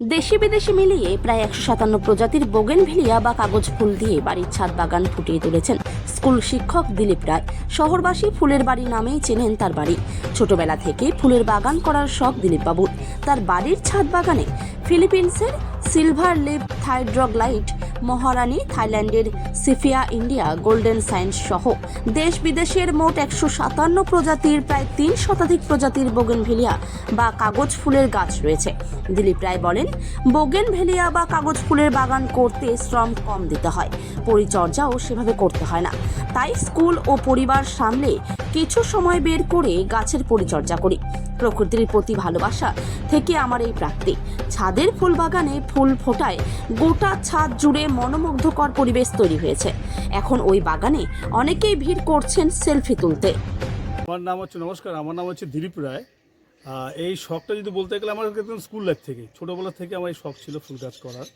দেশি বিদেশি মিলিয়ে প্রায় 157 প্রজাতির বোগেনভিলিয়া বা কাগজ ফুল দিয়ে বাড়ির ছাদ বাগান ফুটিয়ে তুলেছেন স্কুল শিক্ষক দিলীপ রায়। শহরবাসী ফুলের বাড়ি নামেই চেনেন তার বাড়ি। ছোটবেলা থেকে ফুলের বাগান করার শখ দিলীপবাবুর। তার বাড়ির ছাদ বাগানে ফিলিপিন্সের সিলভার লিপ থাইড্রোগ্লাইট, মহারানী থাইল্যান্ডের সিফিয়া ইন্ডিয়া গোল্ডেন সায়েন্স সহ দেশ বিদেশের মোট 157 প্রজাতির প্রায় 3 শতাধিক প্রজাতির বোগেনভিলিয়া বা কাগজ ফুলের গাছ রয়েছে। দিলীপ রায় বলেন, বোগেনভিলিয়া বা কাগজ ফুলের বাগান করতে শ্রম কম দিতে হয়, পরিচর্যাও সেভাবে করতে হয় না। তাই স্কুল ও পরিবার সামলে কিছু সময় বের করে গাছের পরিচর্যা করি। প্রকৃতির প্রতি ভালোবাসা থেকে আমার এই প্রাপ্তি। ছাদের ফুল বাগানে ফুল ফোটায় গোটা ছাদ জুড়ে মনোমুগ্ধকর পরিবেশ তৈরি হয়েছে। এখন ওই বাগানে অনেকেই ভিড় করছেন সেলফি তুলতে। নমস্কার, আমার নাম হচ্ছে দিলীপ রায়। এই শখটা যদি বলতে গেলে আমার একদম স্কুল লাইফ থেকে, ছোটোবেলা থেকে আমার এই শখ ছিল ফুল গাছ করার।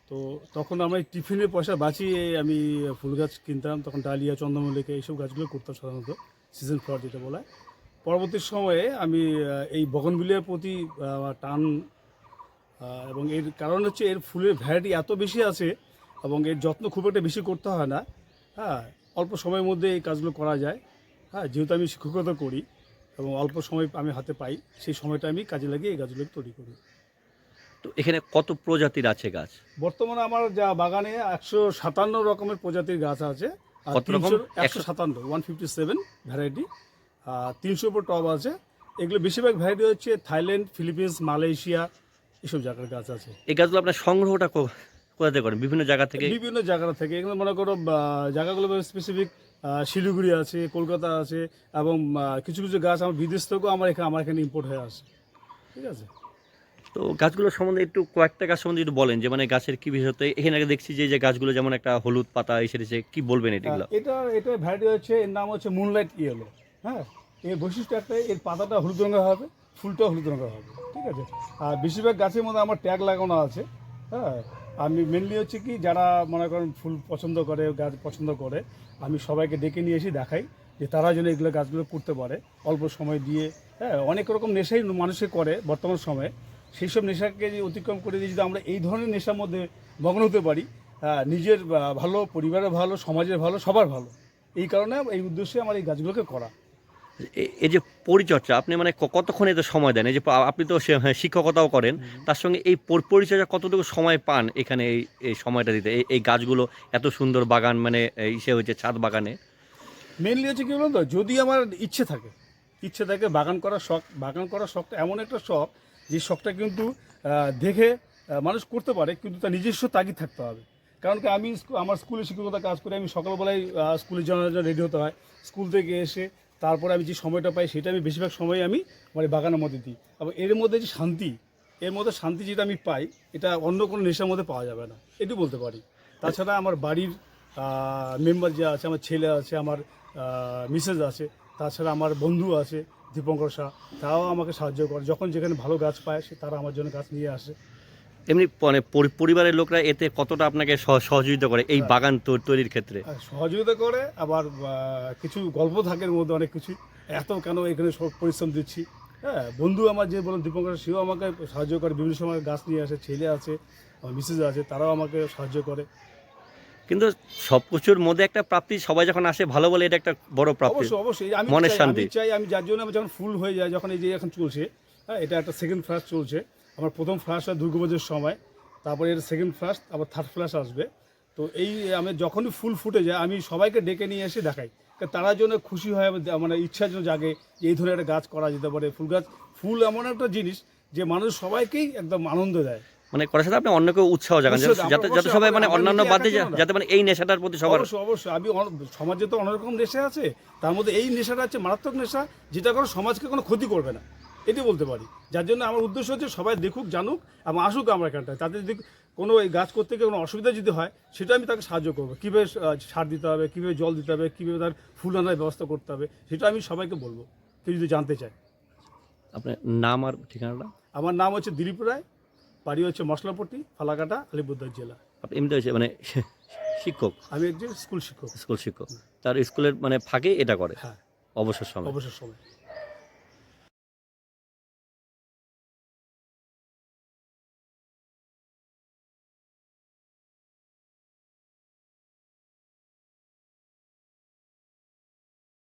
তো তখন আমরা টিফিনের পয়সা বাঁচিয়ে আমি ফুল গাছ কিনতাম। তখন ডালিয়া, চন্দ্রমল্লিকা এইসব গাছগুলো করতাম সাধারণত, সিজন ফ্লাওয়ার যেটা বলা হয়। পরবর্তী সময়ে আমি এই বগনভিলিয়ার প্রতি আমার টান, এবং এর কারণ হচ্ছে এর ফুলের ভ্যারাইটি এত বেশি আছে এবং এর যত্ন খুব একটা বেশি করতে হয় না। অল্প সময়ের মধ্যে এই কাজগুলো করা যায়। যেহেতু আমি শিক্ষকতা করি এবং অল্প সময় আমি হাতে পাই, সেই সময়টা আমি কাজে লাগিয়ে এই গাছগুলো তৈরি করি। তো এখানে কত প্রজাতির আছে গাছ? বর্তমানে আমার যা বাগানে 157 রকমের প্রজাতির গাছ আছে। কত রকম? 157, 157 ভ্যারাইটি। 300 উপর টব আছে। এগুলো বেশিরভাগ ভ্যারাইটি হচ্ছে থাইল্যান্ড, ফিলিপিন্স, মালয়েশিয়া এসব জায়গার গাছ আছে। এই গাছগুলো আপনার সংগ্রহটা কোথা থেকে করেন? বিভিন্ন জায়গা থেকে? বিভিন্ন জায়গা থেকে। এগুলো মনে করো জায়গাগুলো স্পেসিফিক শিলিগুড়ি আছে, কলকাতা আছে, এবং কিছু কিছু গাছ আমার বিদেশ থেকেও আমার এখানে ইম্পোর্ট হয়ে আসে। ঠিক আছে। তো গাছগুলোর সম্বন্ধে একটু কয়েকটা গাছ সম্বন্ধে একটু বলেন, যে মানে গাছের কি বিশেষত। এখানে আগে দেখছি যে গাছগুলো যেমন একটা হলুদ পাতা এসেছে, কি বলবেন এগুলো? এটা ভ্যারাইটি হচ্ছে, এর নাম হচ্ছে মুনলাইট ইয়েলো। এর বৈশিষ্ট্য একটা, এর পাতাটা হলুদ রঙের হবে, ফুলটাও হলুদ রঙের হবে। ঠিক আছে। আর বেশিরভাগ গাছের মধ্যে আমার ট্যাগ লাগানো আছে। আমি মেনলি হচ্ছে কি, যারা মনে করেন ফুল পছন্দ করে, গাছ পছন্দ করে, আমি সবাইকে ডেকে নিয়ে এসে দেখাই যে তারা যেন এগুলো গাছগুলো করতে পারে অল্প সময় দিয়ে। অনেক রকম নেশাই মানুষে করে বর্তমান সময়ে। সেই সব নেশাকে যে অতিক্রম করে দিয়ে যদি আমরা এই ধরনের নেশার মধ্যে মগ্ন হতে পারি, নিজের ভালো, পরিবারের ভালো, সমাজের ভালো, সবার ভালো। এই কারণে এই উদ্দেশ্যে আমার এই গাছগুলোকে করা। এই যে পরিচর্যা, আপনি মানে কতক্ষণ এতে সময় দেন? এই যে আপনি তো শিক্ষকতাও করেন, তার সঙ্গে এই পরিচর্যা কতটুকু সময় পান এখানে এই সময়টা দিতে, এই গাছগুলো এত সুন্দর বাগান মানে ইসে হচ্ছে ছাদ বাগানে? মেনলি হচ্ছে কী বলুন তো, যদি আমার ইচ্ছে থাকে বাগান করার শখটা এমন একটা শখ, যে শখটা কিন্তু দেখে মানুষ করতে পারে, কিন্তু তার নিজস্ব তাগিদ থাকতে হবে। কারণ কি, আমি আমার স্কুলে শিক্ষকতা কাজ করে আমি সকালবেলায় স্কুলের জন্য রেডি হতে হয়। স্কুল থেকে এসে তারপরে আমি যে সময়টা পাই, সেটা আমি বেশিরভাগ সময় আমি আমার বাগানের মধ্যে দিই। এবং এর মধ্যে যে শান্তি যেটা আমি পাই, এটা অন্য কোনো নেশার মধ্যে পাওয়া যাবে না, এটু বলতে পারি। তাছাড়া আমার বাড়ির মেম্বার যে আছে, আমার ছেলে আছে, আমার মিসেস আছে, তাছাড়া আমার বন্ধু আছে দীপঙ্কর শাহ, তারাও আমাকে সাহায্য করে। যখন যেখানে ভালো গাছ পায়, তারা আমার জন্য গাছ নিয়ে আসে। এমনি মানে পরিবারের লোকরা এতে কতটা আপনাকে সহযোগিতা করে এই বাগান তৈরির ক্ষেত্রে? সহযোগিতা করে, আবার কিছু গল্প থাকে এর মধ্যে, অনেক কিছু, এত কেন এখানে সব পরিশ্রম দিচ্ছি। বন্ধু আমার যে বলুন দীপঙ্কর, সেও আমাকে সাহায্য করে, বিভিন্ন সময় গাছ নিয়ে আসে। ছেলে আছে, আমার মিসেস আছে, তারাও আমাকে সাহায্য করে। কিন্তু সব কিছুর মধ্যে একটা প্রাপ্তি, সবাই যখন আসে ভালো বলে, এটা একটা বড় প্রাপ্তি। অবশ্যই মনের শান্তি আমি যার জন্য আমি যখন ফুল হয়ে যায়, যখন এই যে এখন চলছে, এটা একটা সেকেন্ড ফ্লাশ চলছে। আমার প্রথম ফ্লাশ হয় দুর্গাপুজোর সময়, তারপরে এর সেকেন্ড ফ্লাশ, আবার থার্ড ফ্লাশ আসবে। তো এই আমি যখনই ফুল ফুটে যায়, আমি সবাইকে ডেকে নিয়ে এসে দেখাই। তারা জন্য খুশি হয়, মানে ইচ্ছার জন্য জাগে যে এই ধরনের একটা গাছ করা যেতে পারে। ফুল এমন একটা জিনিস যে মানুষ সবাইকেই একদম আনন্দ দেয়। মানে করার সাথে আপনি অন্যকে উৎসাহ জাগান, যাতে সবাই মানে অন্যান্য বাদে যাতে মানে এই নেশাটার প্রতি সবার। অবশ্যই আমি সমাজে তো অনেক রকম নেশা আছে, তার মধ্যে এই নেশাটা হচ্ছে মারাত্মক নেশা, যেটা কোনো সমাজকে কোনো ক্ষতি করবে না, এটি বলতে পারি। যার জন্য আমার উদ্দেশ্য হচ্ছে সবাই দেখুক, জানুক এবং আসুক আমার এখানটায়। তাদের যদি কোনো এই গাছ করতে গিয়ে কোনো অসুবিধা যদি হয়, সেটা আমি তাকে সাহায্য করবো। কীভাবে সার দিতে হবে, কীভাবে জল দিতে হবে, কীভাবে তার ফুল আনার ব্যবস্থা করতে হবে, সেটা আমি সবাইকে বলবো, কেউ যদি জানতে চায়। আপনার নাম আর ঠিকানাটা? আমার নাম হচ্ছে দিলীপ রায়, বাড়ি হচ্ছে মশলাপট্টি, ফালাকাটা, আলিপুরদুয়ার জেলা। আপনি এমনি হয়েছে মানে শিক্ষক? আমি একজন স্কুল শিক্ষক। তার স্কুলের মানে ফাঁকে এটা করে? হ্যাঁ, অবসর সময়। অবসর সময়।